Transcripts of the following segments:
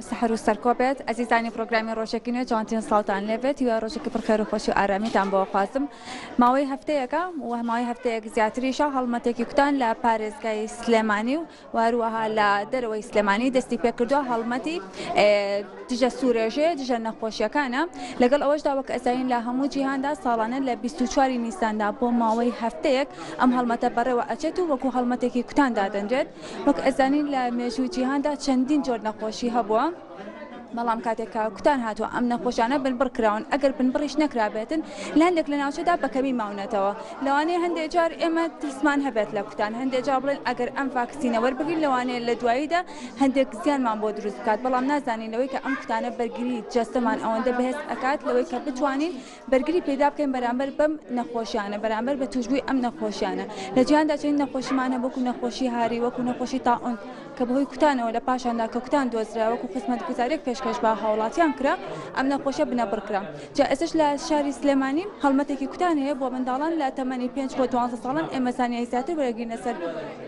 سحر و سەرکۆبێت ئەزیزانی پرۆگرامی ڕۆژێکی جوانتیان سڵاوتان لێبێت و ڕۆژێکی پڕخێر و خۆشی و ئارامیتان بۆ خوازم. ماوەی هەفتەیەکە و ماوەی هەفتەیەک زیاتریشە هەڵمەتێکی کوتان لە پارێزگای سلێمانی و واروەها لە دەرەوەی سلێمانی دەستی پێ کردووە هەڵمەتی دژە سوورێژێ دژە نەخۆشیەکانە لەگەڵ ئەوەشدا وەک ئەزاین لە هەموو جیهاندا ساڵانە لە 24 نیساندا بۆ ماوەی هەفتەیەک ئەم هەڵمەتە بەڕێوە ئەچێت و وەکو هەڵمەتێکی کوتان دادەنرێت وەک ئەزانین لە مێژووی جیهاندا چەندین جۆر نەخۆشی هەبووە. بەڵام کاتێکا کوتان هاتووە ئەم نەخۆشانە بنبڕ کراون ئەگەر بنبڕیش نەکرابێتن لە هەندێک لە ناوچەدا بەکەمی ماونەتەوە لەوانەیە هەندێک جار ئێمە ترسمان هەبێت لە کوتان هەندێک جار بڵێن ئەگەر ئەم ڤاکسینە وەربگرین لەوانەیە لە دواییدا هەندێک زیانمان بۆ دروست بکات بەڵام نازانین لەوەی کە ئەم کوتانە بەرگری جەستەمان ئەوەندە بەهێز ئەکات لەوەی کە بتوانین بەرگری پێدا بکەین بەرامبەر بەم نەخۆشیانە بەرامبەر بە توشبووی ئەم نەخۆشیانە لە جیهاندا چەند نەخۆشیمانە وەکو نەخۆشی هاری وەکو نەخۆشی تاعون کە بەهۆی کوتانەوە لە پاشاندا کە کوتان دۆزرا وەکو خزمەتگوزاریەک پێشکەش بە هاوڵاتیان کرا ئەم نەخۆشیە بنەبڕکرا. جا ئێستش لە شاری سلێمانی هەڵمەتێکی کوتان هەیە بۆ منداڵان لە تەمەنی 5 بۆ 12 ساڵان ئێمە زانیاری زیاتر وەرەگرین لەسەر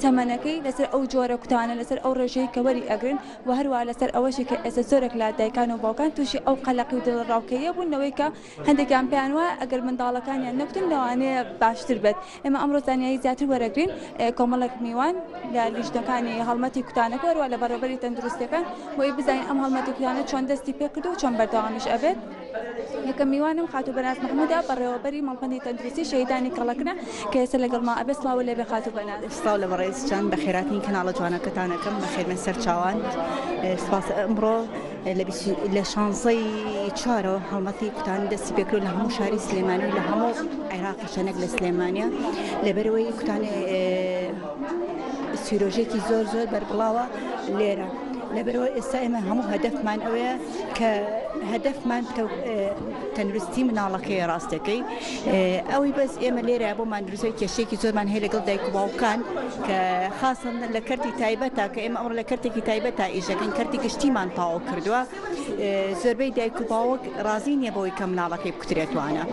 تەمەنەکەی لەسەر ئەو جۆرە کوتانە لەسەر ئەو ڕێژەی کە وەری ئەگرن و هەروە لەسەر ئەوەشی کە ئێستا زۆرێک لە دایکان و باوکان تووشی ئەو قەلەقی و دڵڕاوکەیە بوونەوەی کە هەندێکیان پێیان وایە ئەگەر منداڵەکانیان نەکوتن لەوانەیە باشتر بێت. ئێمە ئەمڕۆ زانیاری زیاتر وەرەگرین کۆمەڵێک میوان لە لیژنەکانی هەڵمەتی کوتانەکە وەروە لە بەڕێوەبەری تەندروستیەکان بۆی بزانین ئەم هەڵمەتی کوتانە چۆن دەستی پێ کردو و چۆن بەردەوامیش ئەبێت. یەکەم میوانم خاتو بەناز محموودە بەڕێوەبەری مەڵبەندی تەندروستی شەیدانی کەڵەکنە کە ئێستا لەگەڵما ئەبێ سڵاو لێبێ خاتو بەناز. سڵاو لە بەڕێزجان بە خێراتنی کەناڵە جوانەکەتانەکەم بەخێرمە سەر چاوان سپاس ئەمڕۆ لە شانزەی چوارەوە هەڵمەتی کوتان دەستی پێکرد لە هەموو شاری سلێمانی و لە هەموو عێراقی شەنێک لە سلێمانیا لەبەرەوەی کوتانێ سیرۆژێکی زۆر بەربڵاوە لێرە لەبەرەوە ئێستا ئێمە هەموو هەدەفمان ئەوەیە کە هەدەفمان تەندروستی مناڵەکەی ڕاستەکەی ئەوەی بەس ئێمە لێرە بۆمان دروستەوەی کێشەیەکی زۆرمان هەیە لەگەڵ دایک و باوکان کە خاصن لە کەرتی تایبەتە کە ئێمە ئەمڕۆ لە کەرتێکی تایبەتە ئیشەکەین کەرتی گشتیمان تاواو کردووە زۆربەی دایک و باوک ڕازی نییە بەوەی کە مناڵەکەی بکترێتوانە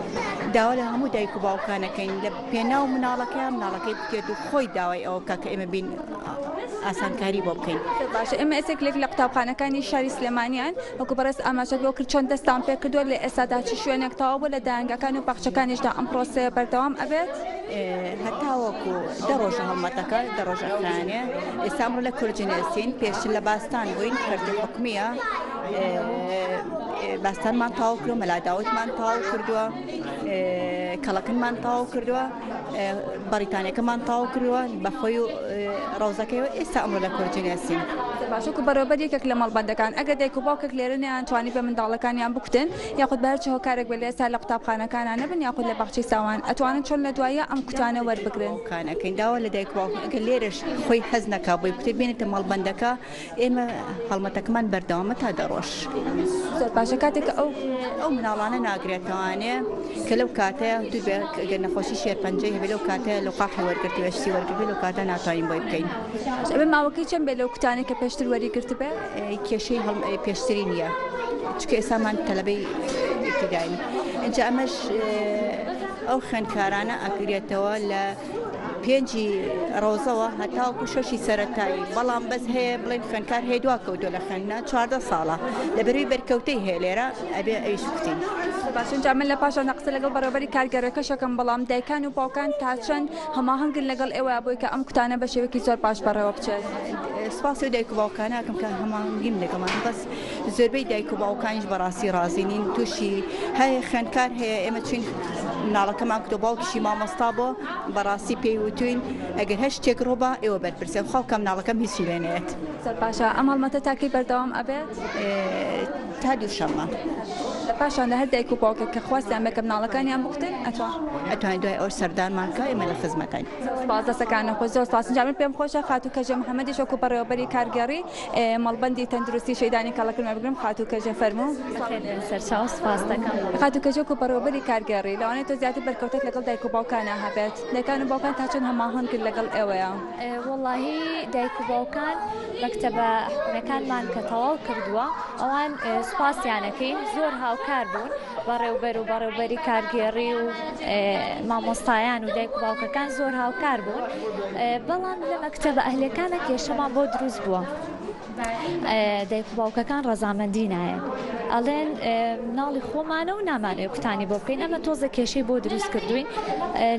داوا لە هەموو دایک و باوکانەکەین لە پێناو مناڵەکەی بکرێت و خۆی داوای ئەوە بکە کە ئێمە بین ئاسانکاری بۆ بکەین. باشە ئێمە ئێسێک لێک لە قوتابخانەکانی شاری سلێمانیان وەکو بەڕێز ئاماژە بۆ کرد چۆن دەستان پێ کردووە لە ئێستادا چ شوێنێک تەواو بوو لە دایانگەکان و باخچەکانیشدا ئەم پرۆسەیە بەردەوام ئەبێت هەتا وەکو دە ڕۆژە هەڵمەتەکە دە ڕۆژەکانێ ئێستا ئەمڕۆ لە کورجنێسین پێشتر لە باستان بووین کەرتی حکومیە باستانمان تاو کردووە مەلاداوتمان تاو کردووە کەڵەکنمان تاو کردووە بەریتانیەکەمان تاو کردووە بەخۆی و ڕۆزەکەیەوە ئێستا ئەمڕۆ لە کورجنێسین. باشوکو بەرەوبەر یەکێک لە مەڵبەندەکان ئەگەر دایک و باوکێک لێرە نیان توانی بە منداڵەکانیان بکوتن یاخود بە هەرچی هۆکارێک بێت لە ئێستا لە قوتابخانەکانان نەبن یاخود لە باخچەی ساوان ئەتوانن چۆن لە دوایە ئەم کوتانە وەربگرن کانەکەین داوا لە دایک و باوک ئەگەر لێرەش خۆی حەز نەکا بۆی بکتێ بێنێتە مەڵبەندەکە ئێمە هەڵمەتەکەمان بەردەوامە تا دەڕۆژ. زۆر باشە کاتێک ئەو مناڵانە ناگرێتەوانێ کە لەو کاتەیە گەر نەخۆشی شێرپەنجەی هەبێت لەو کاتەیە لە قاحی وەرگرتی وەشتی وەرگرت لەو کاتە ناتوانین بۆی بکەین. ئەبێ ماوەکەی چەند بێت لەو کوتانێک کە پێشتر وەریگرت بێت کێشەی پێشتری نییە چکە ئێستامان تەلەبەی ابتدایی اینجا ئەمەش ئەو خوێندکارانە ئەگرێتەوە لە 5 ڕۆزەوە هەتاوکو 6 سەرەتایی بەڵام بەس هەیە بڵێن خوێندکار هەیە دوا کەوتۆ لە خوێندنە 14 ساڵە لەبەروی بەرکەوتەی هەیە لێرە ئەبێ ئەویش بکتین. باشنجا من لە پاشان نەقسە لەگەڵ بەڕێوەبەری کارگەرەکەشەکەم بەڵام دایکان و باوکان تا چەند هەماهەنگن لەگەڵ ئێوە بۆی کە ئەم کوتانە بە شێوەیەکی زۆر باش بەڕێوە بچێت. سپاسی و دایک و باوکانەکەم کە هەماهەنگیم لەگەڵمان بەس زۆربەی دایک و باوکانیش بەڕاستی ڕازینین تووشی هەیە خوێندکار هەیە ئێمە چین مناڵەکەمان کتۆ باوکیشی مامۆستا بۆ بەڕاستی پێی وتوین ئەگەر هەر شتێک ڕۆبە ئێوە بەرپرسێ خاڵکە مناڵەکەم هیچی لێنێت. زۆر باشە ئەم هەڵمەتە تاکەی بەردەوام ئەبێت تا دووشەممە. لە پاشان هەر دایک و باوکێک کە خواستیان بێ کە مناڵەکانیان بکوتن ئەتوانین دوای ئەو سەردانمان کە ئێمە لە خزمەتین. سپاس دەستەکانە خۆ زۆر سپاس. جا من پێم خۆشە خاتو کەژە محەممەدیش وەکو بەڕێوەبەری کارگەڕی مەڵبەندی تەندروستی شەیدانی کەڵەکن بگرم خاتو کەژە فەرموو سەرچاو سپاس دەکەم. خاتو کەژە وەکو بەڕێوەبەری کارگەڕی لەوانەیە تۆ زیاتر بەرکەوتێک لەگەڵ دایک و باوکانە هەبێت دایکان و باوکان تا چەند هەماهەنگ کرد لەگەڵ ئێوەیە؟ وەڵاهی دایک و باوکان مەکتەبە حکوومەکانمان کە تەواو کردووە ئەوان سوپاسیانەکەین زۆر هاوکار بوون بەڕێوەبەر و بەڕێوەبەری کارگێڕی و مامۆستایان و دایک و باوکەکان زۆر هاوکار بوون بەڵام لە مەکتەبە ئەهلەکانە کێشەمان بۆ دروست بووە دایک و باوکەکان ڕەزامەندی نایە ئەڵێن مناڵی خۆمانە و نامانەوێت کوتانی بۆ بکەین ئەمە تۆزە کێشەی بۆ دروست کردوین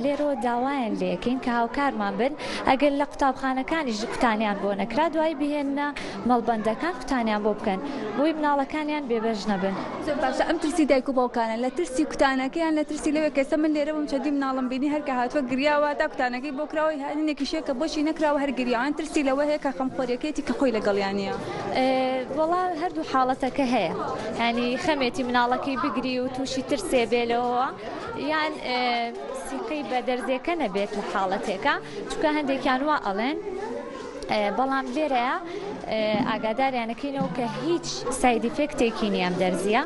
لێرەوە داوایان لێکەین کە هاوکارمان بن ئەگەر لە قوتابخانەکانیش کوتانیان بۆ نەکرا دوای بهێنە مەڵبەندەکان کوتانیان بۆ بکەن بۆی مناڵەکانیان بێبەش نەبن. باشە ئەم ترسی دایک و باوکانە لە ترسی کوتانەکەیان لە ترسی لەوێ کەسە من لێرە بم چەندی مناڵم بینی هەرکە هاتووە گریاوە تا کوتانەکەی بۆ کراوەی هەنێکیشەیە کە بۆشی نەکراوە هەر گریاوان ترسی لەوە هەیە کە خەمخۆریەکەیەتی کە خۆی لەگەڵیانە. وەڵا هەردوو حاڵەتەکە هەیە ینی خەمێتی مناڵەکەی بگری و تووشی ترسێ بێلەوە یان سیقی بە دەرزێکە نەبێت لە حاڵەتێکە چونکە هەندێکیان وا ئەڵێن بەڵام لێرەیە ئاگاداریانەکەینەوە کە هیچ سایدیفکتێکی نیام دەرزیە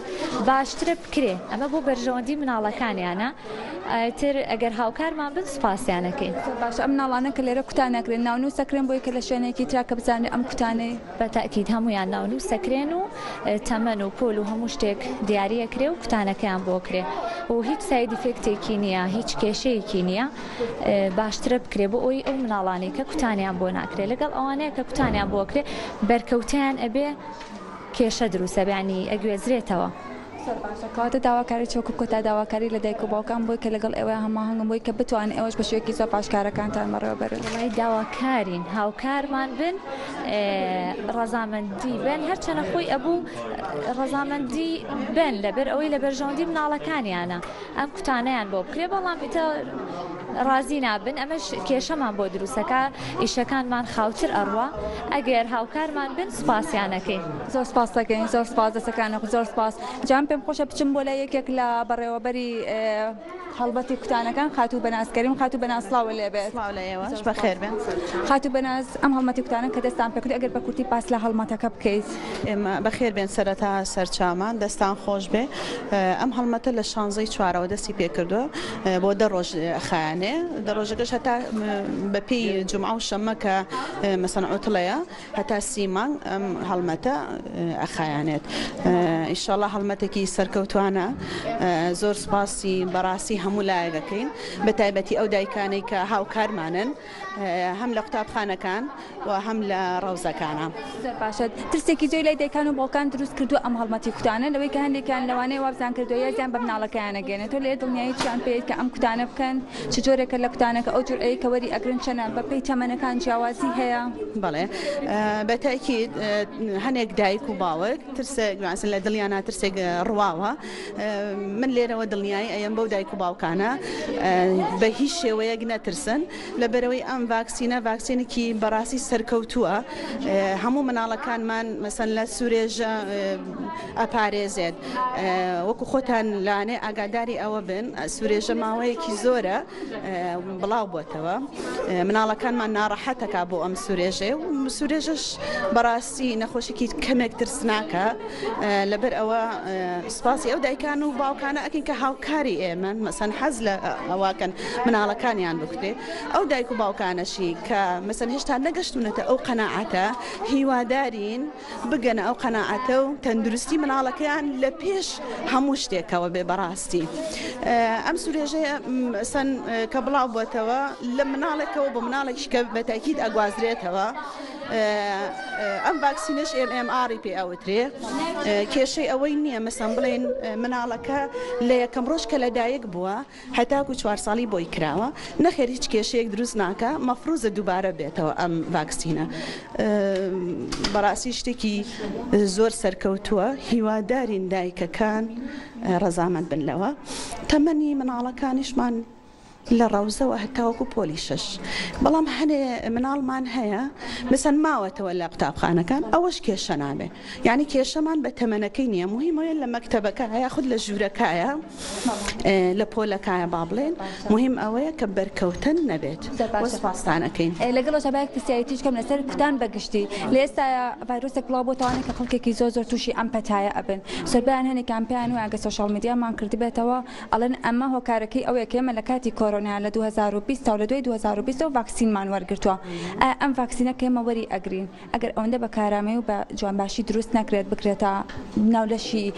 باشترە بکرێ ئەمە بۆ بەرژەوەندی مناڵەکانیانە تر ئەگەر هاوکارمان بن سوپاسیانەکەین. باشە ئەم مناڵانە کە لێرە کوتانەکرێن ناونوو سەکرێن بۆی کە لە شوێنێکی ترا کە بزانێت ئەم کوتانەی بەتاکید هەمویان ناونوو سەکرێن و تەمەن و پۆل و هەموو شتێک دیارەکرێ و کوتانەکەیان بۆ کرێ و هیچ سایدیفکتێکی نییە هیچ کێشەیەکی نییە باشترە بکرێ بۆ ئەوی ئەو مناڵانی کە کوتانیان بۆ ناکرێت لەگەڵ ئەوانەیە کە کوتانیان بۆ کرێ بەرکەوتیان ئەبێ کێشە دروستە بیانی ئەگوێزرێتەوە. کاتە داواکاری چۆکو کۆتا داواکاری لە دایک و باوکان بۆی کە لەگەڵ ئێوە هەماهنگم بۆی کە بتوانێت ئێوەش بە شوێکی زۆر پاشکارەکانتان بەڕێوە بەرن. وڵای داواکارین هاوکارمان بن ڕەزامەندی بن هەرچەنە خۆی ئەبوو ڕەزامەندی بن لەبەر ئەوەی لە بەرژەوەندی مناڵەکانیانە ئەم کوتانەیان بۆ بکرێ بەڵام ئیتە ڕازی نابن ئەمەش کێشەمان بۆ دروستەکە ئیشەکانمان خاوتر ئەڕوە ئەگەر هاوکارمان بن سوپاسیانەکەین. زۆر سپاس دەکەین زۆر سپاس دەسەکانە زۆر سپاس جام پێم خۆشە بچم بۆ لە یەکێک لە بەڕێوەبەری هەڵبەتی کوتانەکان خاتوو بەنازکەریم خاتوو بەناسڵاوە لێبێت بەخێر بێن خاتوو بەناز ئەم هەڵمەتی کوتانە کە دەستان پێکرد ئەگەر بە کورتی پاس لە هەڵمەتەکە بکەیت. ئێمە بەخێر بێن سەرەتا سەرچامان دەستان خۆش بێ ئەم هەڵمەتە لە 16 چوارەوە دەستی پێکردووە بۆ دە ڕۆژ خایانێ دە ڕۆژەکەش هەتا بەپێی جمعە و شەمە کە مەسەن عوتڵەیە هەتا سیمان ئەم هەڵمەتە ئەخایانێت ئینشاڵڵا هەڵمەتێکی سەرکەوتوانە زۆر سپاسی بەڕاستی هەموو لایەکەین بە تایبەتی ئەو دایکانەی کە هاوکارمانن هەم لە قوتابخانەکان و هەم لە ڕەوزەکانە. زۆر باشە ترسێکی جۆی لای دایکان و باوکان دروست کردو ئەم هەڵمەتی کوتانە لەوەی کە هەندێکیان لەوانەیە وابزان کردو یازیان بە مناڵەکەیانە گەێنێت تۆ لێ دڵنیایی چیان پێیت کە ئەم کوتانە بکەن چ جۆرێکە لە کوتانەکە ئەو جورئەی کە وەری ئەگرن چەنە بە پێی تەمەنەکان جیاوازی هەیە. بەڵێ بە تاکید هەنێک دایک و باوک ترسێک لە دڵیانە ترسێک ڕواوە من لێرەوە دڵنیایی ئەم بەو دایک و باوکانە بە هیچ شێوەیەک نەترسن لەبەرەوەی ئەم ڤاکسینە ڤاکسینێکی بەڕاستی سەرکەوتووە هەموو مناڵەکانمان مەسەن لە سوورێژە ئەپارێزێت وەکو خۆتان لاانێ ئاگاداری ئەوە بن سوورێژە ماوەیەکی زۆرە بڵاو بۆتەوە مناڵەکانمان ناڕەحەتەکە بۆ ئەم سوورێژێ و سوورێژەش بەڕاستی نەخۆشێکی کەمێک ترسناکە لەبەر ئەوە سپاسی ئەو دایکان و باوکانە ئەکەین کە هاوکاری ئێمن مەسەن حەز لە ئەواکەن مناڵەکانیان بکرێ ئەو دایک و باوکانەشی کە مەسەن هێشتا نەگەشتونەتە ئەو قەناعەتە هیوادارین بگەنە ئەو قەناعەتە و تەندروستی مناڵەکەیان لە پێش هەموو شتێکەوە بێ بەڕاستی ئەم سوورێژەیە سەن کە بڵاو بۆتەوە لە مناڵێکەوە بۆ مناڵێکی کە بەتاکید ئەگوازرێتەوە ئەم ڤاکسینەش MMR پێ ئەوترێ کێشەی ئەوەی نییە مەسەن بڵێن مناڵەکە لە یەکەم ڕۆژ کە لەدایک بووە هەتاکو 4 ساڵی بۆی کراوە نەخێر هیچ کێشەیەک دروست ناکە مەفروزە دووبارە بێتەوە ئەم ڤاکسینە بەڕاستی شتێکی زۆر سەرکەوتووە هیوادارین دایکەکان ڕەزامەند بن لەوە تەمەنی مناڵەکانیشمان لە ڕەوزەوە هەتاوەکو پۆلی 6 بەڵام هەنێ مناڵمان هەیە مثەن ماوەتەوە لە قوتابخانەکان ئەوەش کێشە نابێ یعنی کێشەمان بە تەمەنەکەی نییە مهمەیە لە مەکتەبەکە هەیە خود لە ژوورەکایە لە پۆلەکایە با بڵێن مهم ئەوەیە کە بەرکەوتن نەبێت سپاسانەکەین لەگەڵ شەبایەک پرسیایەتیش کەم لەسەر کوتان بەگشتی لە ئێستاە ڤایرۆسێک بڵاو بۆتەوانێت کە خەڵکێکی زۆر تووشی ئەم پەتایە ئەبن سەربیان هەنێک کامپیان و ئاگە سۆشال میدیامان کردی بێتەوە ئەڵێن ئەمە هۆکارەکەی ئەوەیە کێمە لە کاتی کۆرۆنا لە 2020 تا لە دوای 2020 ڤاکسینمان وەرگرتووە ئەم ڤاکسینە کە ئێمە وەری ئەگرین ئەگەر ئەوەندە بە کارامەی و بە جوانباشی دروست نەکرێت بکرێتە ناولەشی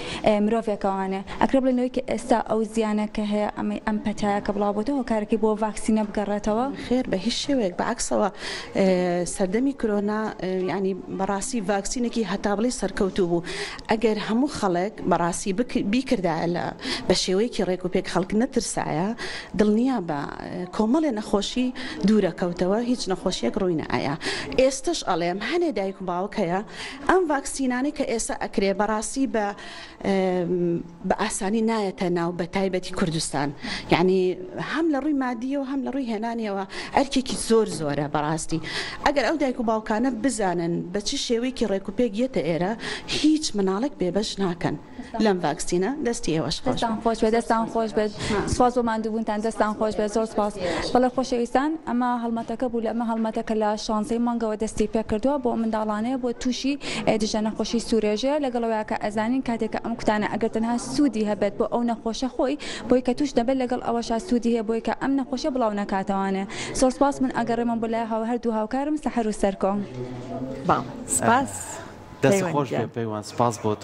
مرۆڤێکەوانێ ئەکرێ بڵێنەوەی کە ئێستا ئەو زیانە کە هەیە ئەم پەتایە کە بڵاوبووەوە کارێکی بۆ ڤاکسینە بگەڕێتەوە خێر بە هیچ شێوەیەک بەعکسەوە سەردەمی کۆرۆنا ینی بەڕاستی ڤاکسینێکی هەتا بڵێ سەرکەوتوو بوو ئەگەر هەموو خەڵک بەڕاستی بیکردایە لە بە شێوەیەکی ڕێک و پێک خەڵک نەترسایە دڵنیا بە کۆمەڵێ نەخۆشی دوورەکەوتەوە هیچ نەخۆشیەک ڕووی نەئایە ئێستش ئەڵێم هەنێ دایک و باوک هەیە ئەم ڤاکسینانەی کە ئێستا ئەکرێ بەڕاستی بە ئاسانی نایەتە ناو بە تایبەتی کوردستان یعنی هەم لە ڕووی مادیە و هەم لە ڕووی هێنانیەوە ئەرکێکی زۆرە بەڕاستی ئەگەر ئەو دایک و باوکانە بزانن بە چ شێوەیەکی ڕێک و پێک یەتە ئێرە هیچ مناڵێک بێبەش ناکەن لەم ڤاکسینە دەستی ئێوەش خۆش بێت دەستان خۆش بێت سپاس بۆ ماندووبوونتان دەستان خۆش بێت زۆر سپاس بەڵێ خۆشەویستان ئەمە هەڵمەتەکە بوو لە ئەمە هەڵمەتەکە لە 16 مانگەوە دەستی پێ کردووە بۆ منداڵانەیە بۆ تووشی دژە نەخۆشی سوورێژەیە لەگەڵەوەی کە ئەزانین کاتێکە ئەم کوتانە ئەگەر تەنها سوودی هەبێت بۆ ئەو نەخۆشە خۆی بۆی کە توش دەبێت لەگەڵ ئەوەشا سوودی هەیە بۆی کە ئەم نەخۆشە بڵاو نەکاتەوانێ زۆر سپاس من ئەگەڕێمە بۆ لای هەردوو هاوکارم سەحر و سەرکۆ سپاس دەست خۆش بێ پەیوان سپاس بۆ تۆ